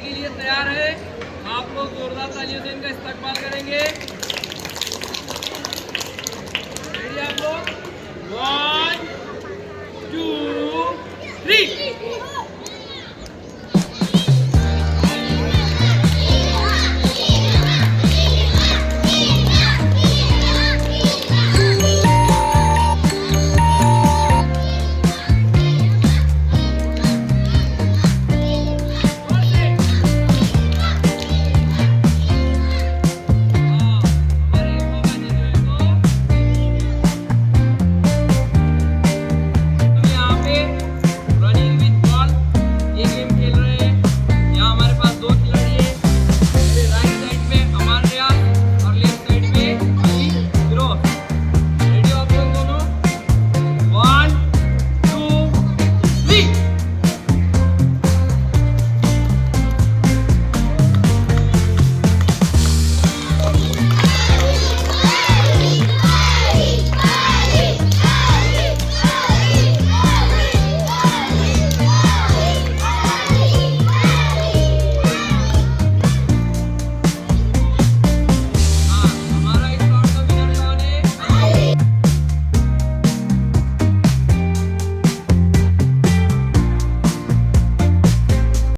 के लिए तैयार है। आप लोग जोरदार तालियों से इनका इस्तकबाल करेंगे। रेडी आप लोग? 1 2 3